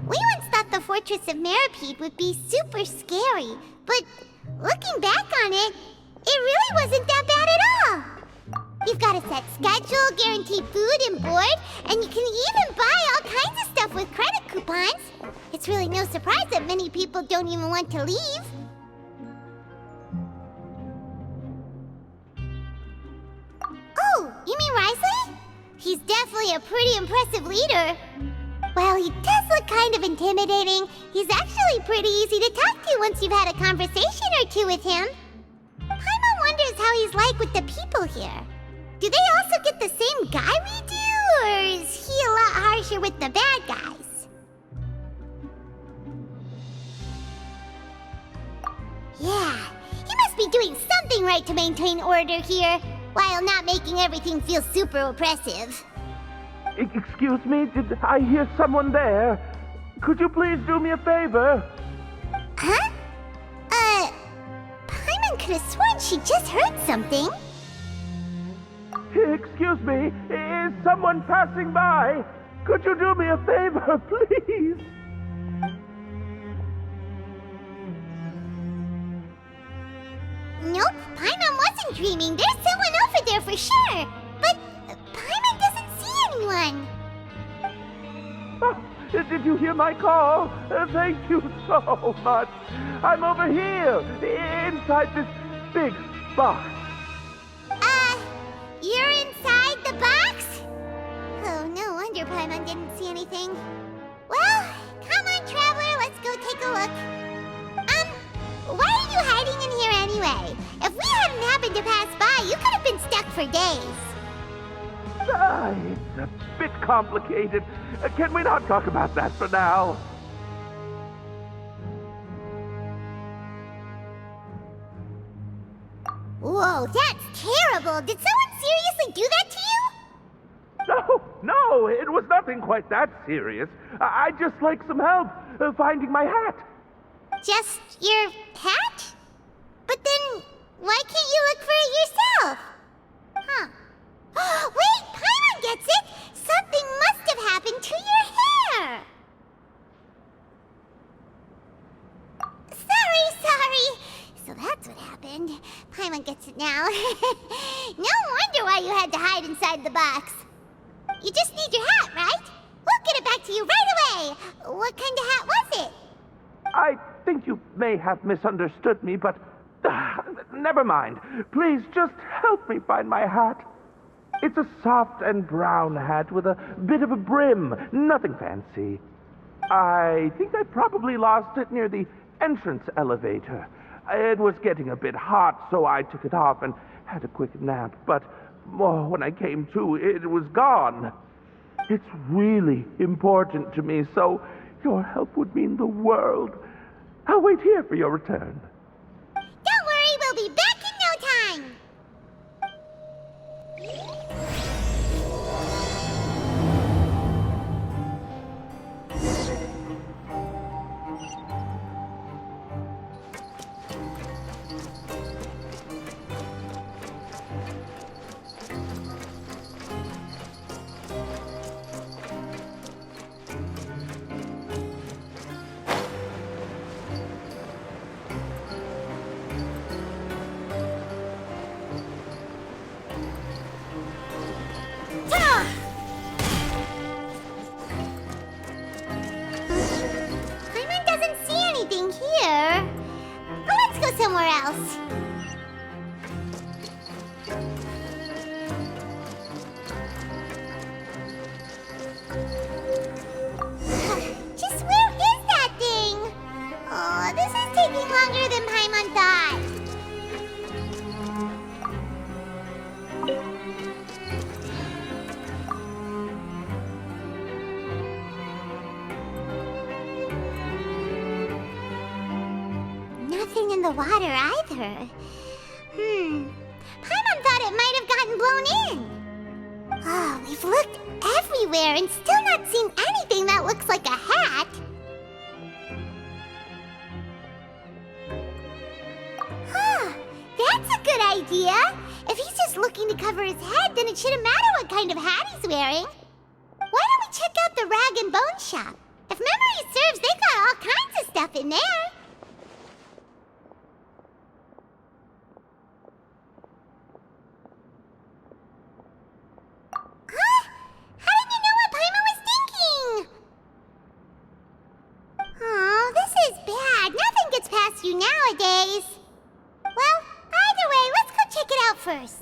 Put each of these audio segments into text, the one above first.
We once thought the Fortress of Meropide would be super scary, but looking back on it, it really wasn't that bad at all. You've got a set schedule, guaranteed food and board, and you can even buy all kinds of stuff with credit coupons. It's really no surprise that many people don't even want to leave. Oh, you mean Risley? He's definitely a pretty impressive leader. While he does look kind of intimidating, he's actually pretty easy to talk to once you've had a conversation or two with him. Paimon wonders how he's like with the people here. Do they also get the same guy we do, or is he a lot harsher with the bad guys? Yeah, he must be doing something right to maintain order here, while not making everything feel super oppressive. Excuse me, did I hear someone there? Could you please do me a favor? Huh? Paimon could have sworn she just heard something. Excuse me, is someone passing by? Could you do me a favor, please? Nope, Paimon wasn't dreaming. There's someone over there for sure. But Paimon doesn't see anyone. Oh, did you hear my call? Thank you so much. I'm over here, inside this big box. You're inside the box? Oh, no wonder Paimon didn't see anything. Well, come on, Traveler, let's go take a look. Why are you hiding in here anyway? If we hadn't happened to pass by, you could have been stuck for days. It's a bit complicated. Can we not talk about that for now? Whoa, that's terrible. Did someone seriously do that to you? No, it was nothing quite that serious. I'd just like some help finding my hat. Just your hat? But then, why can't you look for it yourself? Huh. Wait, Paimon gets it! Something must have happened to your hair! Sorry. So that's what happened. Paimon gets it now. No wonder why you had to hide inside the box. You just need your hat, right? We'll get it back to you right away. What kind of hat was it? I think you may have misunderstood me, but never mind. Please just help me find my hat. It's a soft and brown hat with a bit of a brim. Nothing fancy. I think I probably lost it near the entrance elevator. It was getting a bit hot, so I took it off and had a quick nap. But when I came to, it was gone. It's really important to me, so your help would mean the world. I'll wait here for your return. Don't worry, we'll be back in no time. Paimon doesn't see anything here. Let's go somewhere else. Just where is that thing? Oh, this is taking longer than Paimon thought. Nothing in the water either. Paimon thought it might have gotten blown in. Oh, we've looked everywhere and still not seen anything that looks like a hat. Huh, that's a good idea. If he's just looking to cover his head, then it shouldn't matter what kind of hat he's wearing. Why don't we check out the rag and bone shop? If memory serves, they've got all kinds of stuff in there. Huh? How did you know what Paimon was thinking? Oh, this is bad. Nothing gets past you nowadays. Well, either way, let's go check it out first.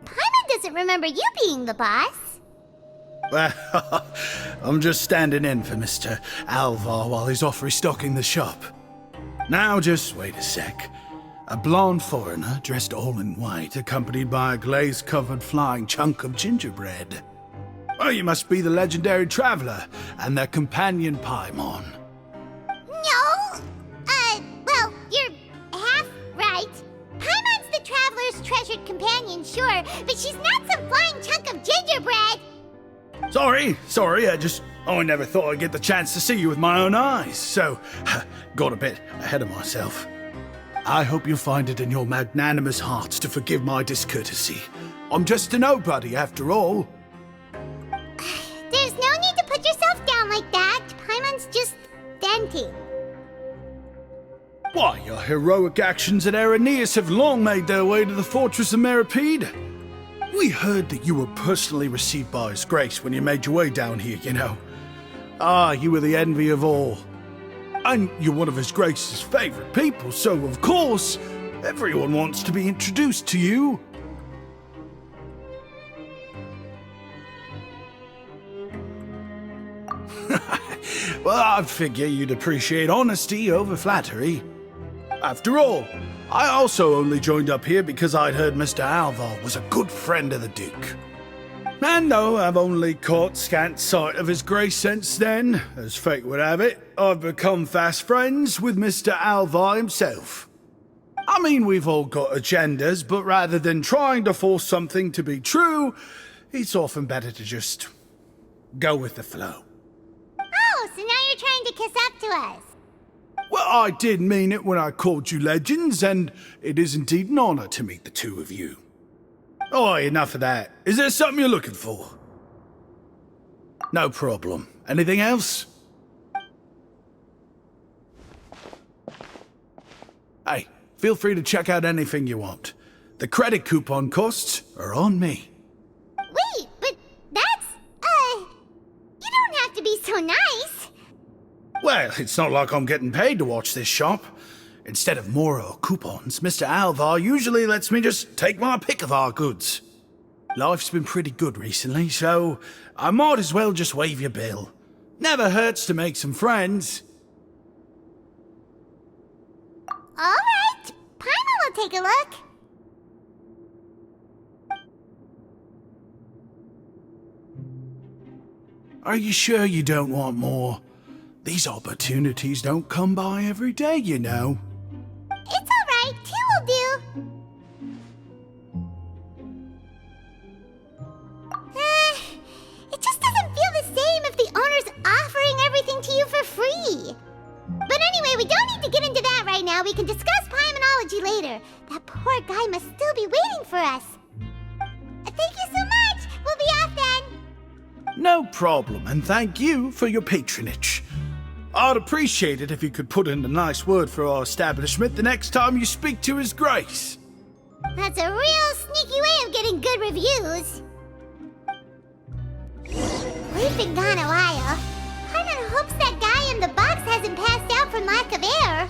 Paimon doesn't remember you being the boss. Well, I'm just standing in for Mr. Alvar while he's off restocking the shop. Now just wait a sec. A blonde foreigner dressed all in white, accompanied by a glaze-covered flying chunk of gingerbread. Oh, you must be the legendary traveler and their companion Paimon. No! Well, you're half right. Paimon's the traveler's treasured companion, sure, but she's not some flying chunk of gingerbread! Sorry, I never thought I'd get the chance to see you with my own eyes, so got a bit ahead of myself. I hope you find it in your magnanimous hearts to forgive my discourtesy. I'm just a nobody, after all. There's no need to put yourself down like that. Paimon's just venting. Why, your heroic actions at Araneus have long made their way to the fortress of Meripede. We heard that you were personally received by His Grace when you made your way down here, you know. Ah, you were the envy of all. And you're one of His Grace's favorite people, so of course, everyone wants to be introduced to you. Well, I figure you'd appreciate honesty over flattery. After all, I also only joined up here because I'd heard Mr. Alvar was a good friend of the Duke. And though I've only caught scant sight of His Grace since then, as fate would have it, I've become fast friends with Mr. Alvar himself. I mean, we've all got agendas, but rather than trying to force something to be true, it's often better to just go with the flow. Oh, so now you're trying to kiss up to us. Well, I did mean it when I called you legends, and it is indeed an honor to meet the two of you. Oh, enough of that. Is there something you're looking for? No problem. Anything else? Hey, feel free to check out anything you want. The credit coupon costs are on me. Wait, but that's, you don't have to be so nice. Well, it's not like I'm getting paid to watch this shop. Instead of more coupons, Mr. Alvar usually lets me just take my pick of our goods. Life's been pretty good recently, so I might as well just waive your bill. Never hurts to make some friends. All right, Paimon will take a look. Are you sure you don't want more? These opportunities don't come by every day, you know. It's all right, two will do. It just doesn't feel the same if the owner's offering everything to you for free. But anyway, we don't need to get into that right now. We can discuss Paimonology later. That poor guy must still be waiting for us. Thank you so much. We'll be off then. No problem, and thank you for your patronage. I'd appreciate it if you could put in a nice word for our establishment the next time you speak to His Grace. That's a real sneaky way of getting good reviews. We've been gone a while. Paimon hopes that guy in the box hasn't passed out from lack of air.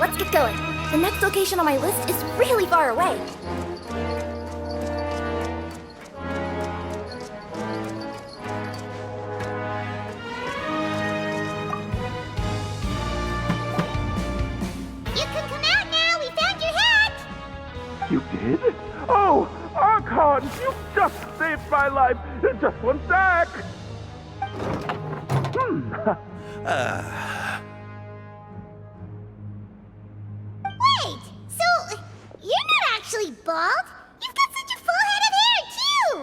let's get going. The next location on my list is really far away. You can come out now. We found your hat. You did? Oh, Archon, you just saved my life. Just one sec. Wait, so you're not actually bald? You've got such a full head of hair, too!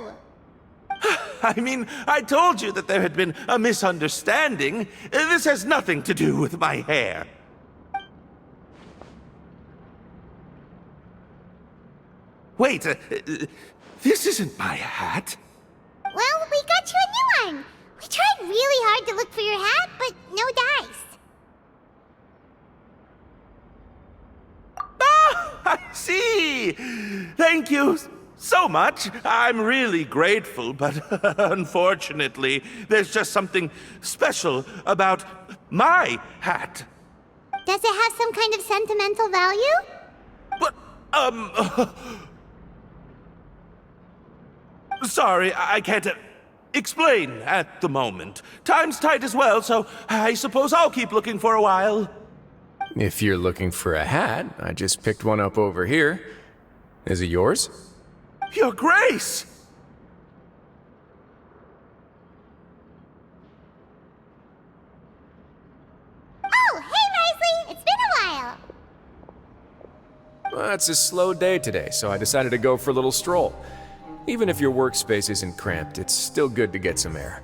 I mean, I told you that there had been a misunderstanding. This has nothing to do with my hair. Wait, this isn't my hat. Well, we got you a new one. We tried really hard to look for your hat, but no dice. Ah, I see. Thank you so much. I'm really grateful, but unfortunately, there's just something special about my hat. Does it have some kind of sentimental value? But, sorry, I can't explain at the moment. Time's tight as well, so I suppose I'll keep looking for a while. If you're looking for a hat, I just picked one up over here. Is it yours? Your Grace! Oh, hey, Risley! It's been a while. Well, it's a slow day today, so I decided to go for a little stroll. Even if your workspace isn't cramped, it's still good to get some air.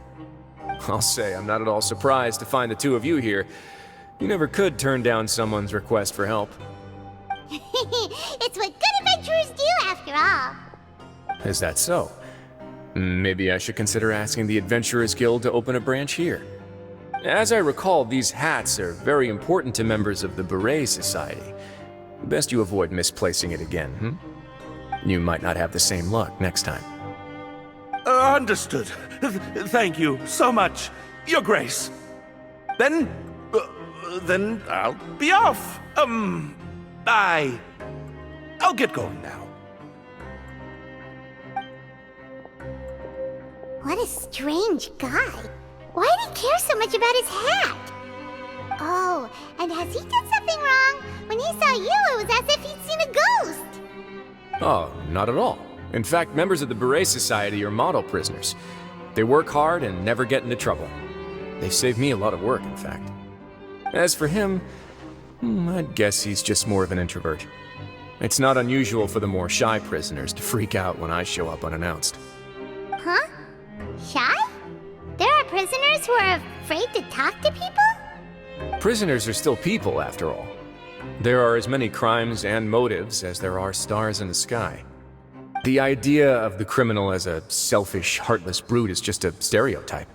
I'll say I'm not at all surprised to find the two of you here. You never could turn down someone's request for help. It's what good adventurers do, after all. Is that so? Maybe I should consider asking the Adventurers Guild to open a branch here. As I recall, these hats are very important to members of the Beret Society. Best you avoid misplacing it again, You might not have the same luck next time. Understood. Thank you so much, Your Grace. Then I'll be off. I'll get going now. What a strange guy. Why did he care so much about his hat? Oh, and has he done something wrong? When he saw you, it was as if he'd seen a ghost. Oh, not at all. In fact, members of the Beret Society are model prisoners. They work hard and never get into trouble. They save me a lot of work, in fact. As for him, I'd guess he's just more of an introvert. It's not unusual for the more shy prisoners to freak out when I show up unannounced. Huh? Shy? There are prisoners who are afraid to talk to people? Prisoners are still people, after all. There are as many crimes and motives as there are stars in the sky. The idea of the criminal as a selfish, heartless brute is just a stereotype.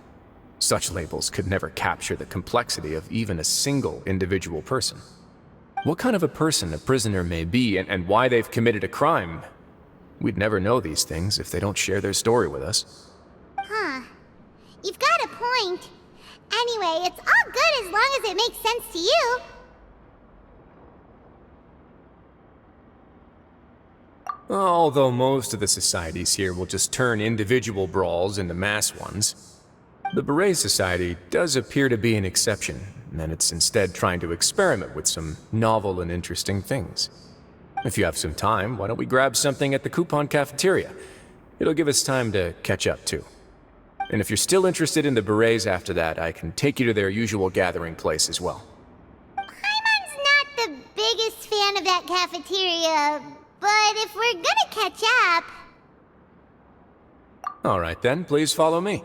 Such labels could never capture the complexity of even a single individual person. What kind of a person a prisoner may be and why they've committed a crime, we'd never know these things if they don't share their story with us. Huh. You've got a point. Anyway, it's all good as long as it makes sense to you. Although most of the societies here will just turn individual brawls into mass ones, the Beret Society does appear to be an exception, and it's instead trying to experiment with some novel and interesting things. If you have some time, why don't we grab something at the Coupon Cafeteria? It'll give us time to catch up, too. And if you're still interested in the Berets after that, I can take you to their usual gathering place as well. Paimon's not the biggest fan of that cafeteria, but if we're gonna catch up... All right then, please follow me.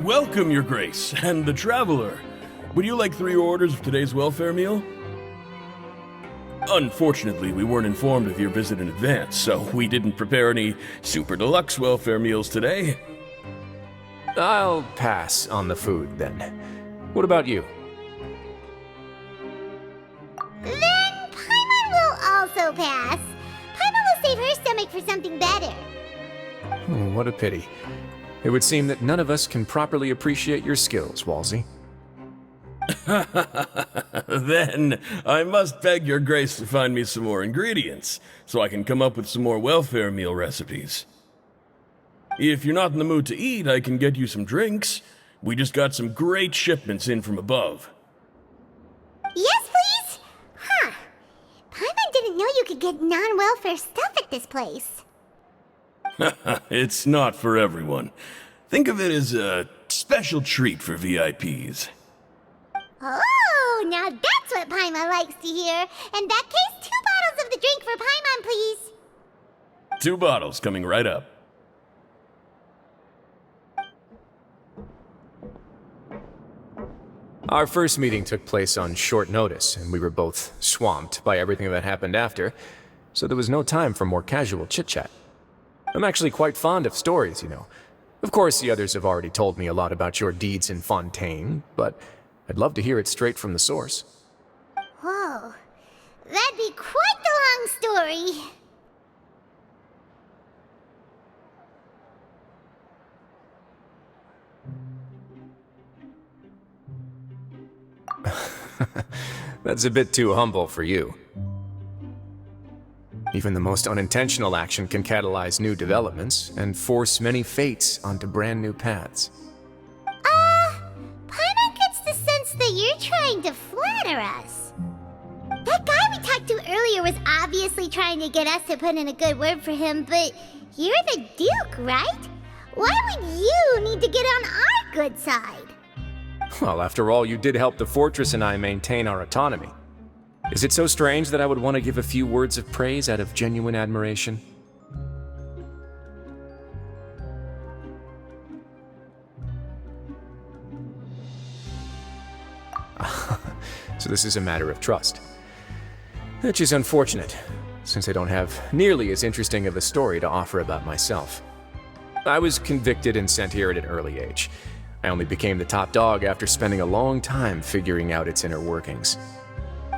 Welcome, Your Grace, and the Traveler. Would you like 3 orders of today's welfare meal? Unfortunately, we weren't informed of your visit in advance, so we didn't prepare any super deluxe welfare meals today. I'll pass on the food, then. What about you? Then Paimon will also pass. Paimon will save her stomach for something better. What a pity. It would seem that none of us can properly appreciate your skills, Walsey. Then I must beg Your Grace to find me some more ingredients, so I can come up with some more welfare meal recipes. If you're not in the mood to eat, I can get you some drinks. We just got some great shipments in from above. Yes, please? Huh. Paimon didn't know you could get non-welfare stuff at this place. It's not for everyone. Think of it as a special treat for VIPs. Oh, now that's what Paimon likes to hear. In that case, 2 bottles of the drink for Paimon, please. 2 bottles coming right up. Our first meeting took place on short notice, and we were both swamped by everything that happened after, so there was no time for more casual chit-chat. I'm actually quite fond of stories, you know. Of course, the others have already told me a lot about your deeds in Fontaine, but I'd love to hear it straight from the source. Whoa. That'd be quite the long story. That's a bit too humble for you. Even the most unintentional action can catalyze new developments and force many fates onto brand new paths. Paimon gets the sense that you're trying to flatter us. That guy we talked to earlier was obviously trying to get us to put in a good word for him, but you're the Duke, right? Why would you need to get on our good side? Well, after all, you did help the fortress and I maintain our autonomy. Is it so strange that I would want to give a few words of praise out of genuine admiration? So this is a matter of trust. Which is unfortunate, since I don't have nearly as interesting of a story to offer about myself. I was convicted and sent here at an early age. I only became the top dog after spending a long time figuring out its inner workings.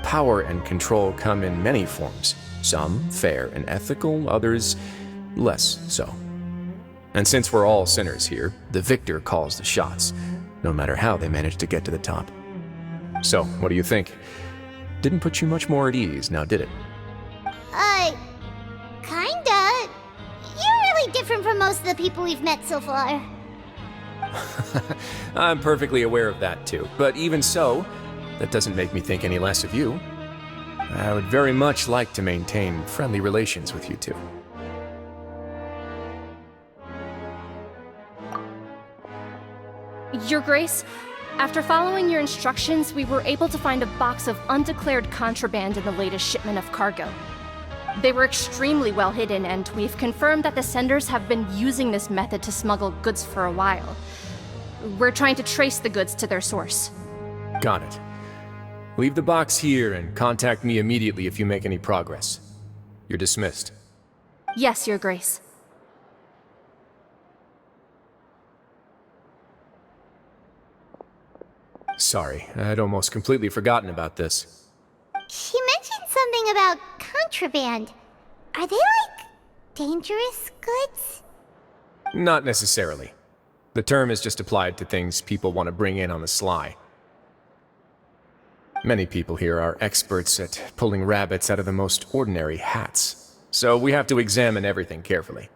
Power and control come in many forms, some fair and ethical, others less so. And since we're all sinners here, the victor calls the shots, no matter how they manage to get to the top. So, what do you think? Didn't put you much more at ease, now did it? Kinda. You're really different from most of the people we've met so far. I'm perfectly aware of that too, but even so, that doesn't make me think any less of you. I would very much like to maintain friendly relations with you two. Your Grace, after following your instructions, we were able to find a box of undeclared contraband in the latest shipment of cargo. They were extremely well hidden, and we've confirmed that the senders have been using this method to smuggle goods for a while. We're trying to trace the goods to their source. Got it. Leave the box here and contact me immediately if you make any progress. You're dismissed. Yes, Your Grace. Sorry, I'd almost completely forgotten about this. She mentioned something about contraband. Are they like dangerous goods? Not necessarily. The term is just applied to things people want to bring in on the sly. Many people here are experts at pulling rabbits out of the most ordinary hats, so we have to examine everything carefully.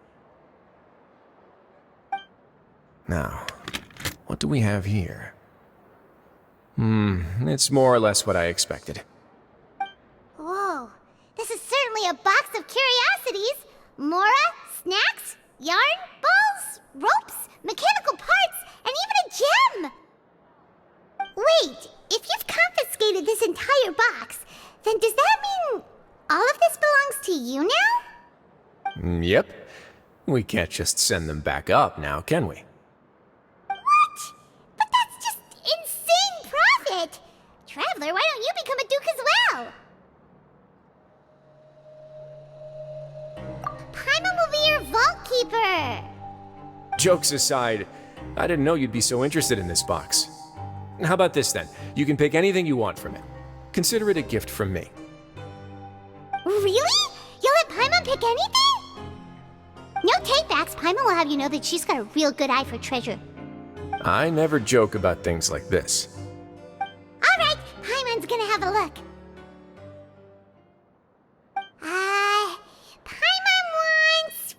Now, what do we have here? It's more or less what I expected. Whoa, this is certainly a box of curiosities. Mora, snacks, yarn, balls, ropes, mechanical parts, and even a gem! Wait, if you've confiscated this entire box, then does that mean all of this belongs to you now? Yep. We can't just send them back up now, can we? What? shopkeeper! Jokes aside, I didn't know you'd be so interested in this box. How about this then? You can pick anything you want from it. Consider it a gift from me. Really? You'll let Paimon pick anything? No takebacks. Paimon will have you know that she's got a real good eye for treasure. I never joke about things like this. Alright, Paimon's gonna have a look. Paimon wants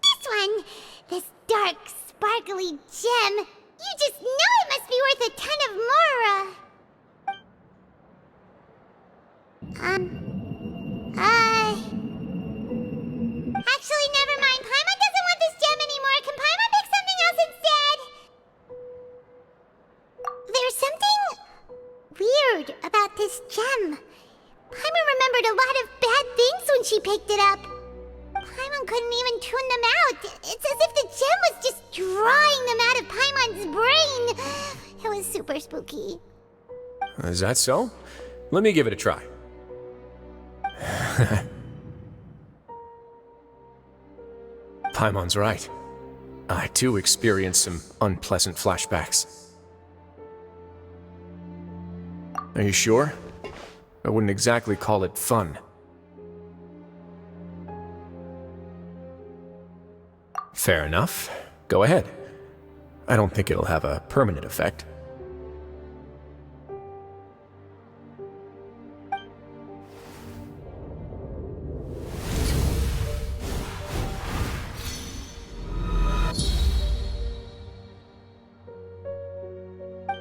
this one. This dark, sparkly gem. You just know it must be worth a ton of Mora. Actually, never mind. Paimon doesn't want this gem anymore. Can Paimon pick something else instead? There's something weird about this gem. Paimon remembered a lot of bad things when she picked it up. Paimon couldn't even tune them out. It's as if the gem was just drawing them out of Paimon's brain. It was super spooky. Is that so? Let me give it a try. Paimon's right. I too experienced some unpleasant flashbacks. Are you sure? I wouldn't exactly call it fun. Fair enough. Go ahead. I don't think it'll have a permanent effect.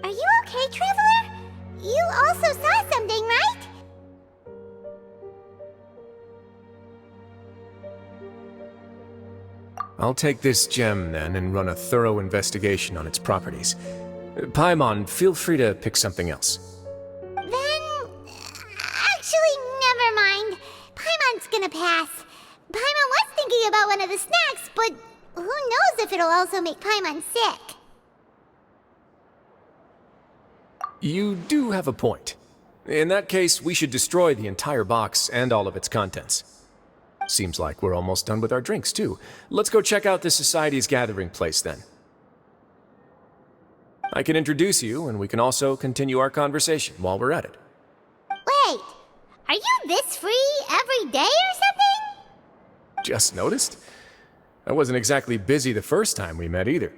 Are you okay, Traveler? You also saw something, right? I'll take this gem then and run a thorough investigation on its properties. Paimon, feel free to pick something else. Then... actually, never mind. Paimon's gonna pass. Paimon was thinking about one of the snacks, but who knows if it'll also make Paimon sick. You do have a point. In that case, we should destroy the entire box and all of its contents. Seems like we're almost done with our drinks, too. Let's go check out the Society's gathering place, then. I can introduce you, and we can also continue our conversation while we're at it. Wait, are you this free every day or something? Just noticed? I wasn't exactly busy the first time we met, either.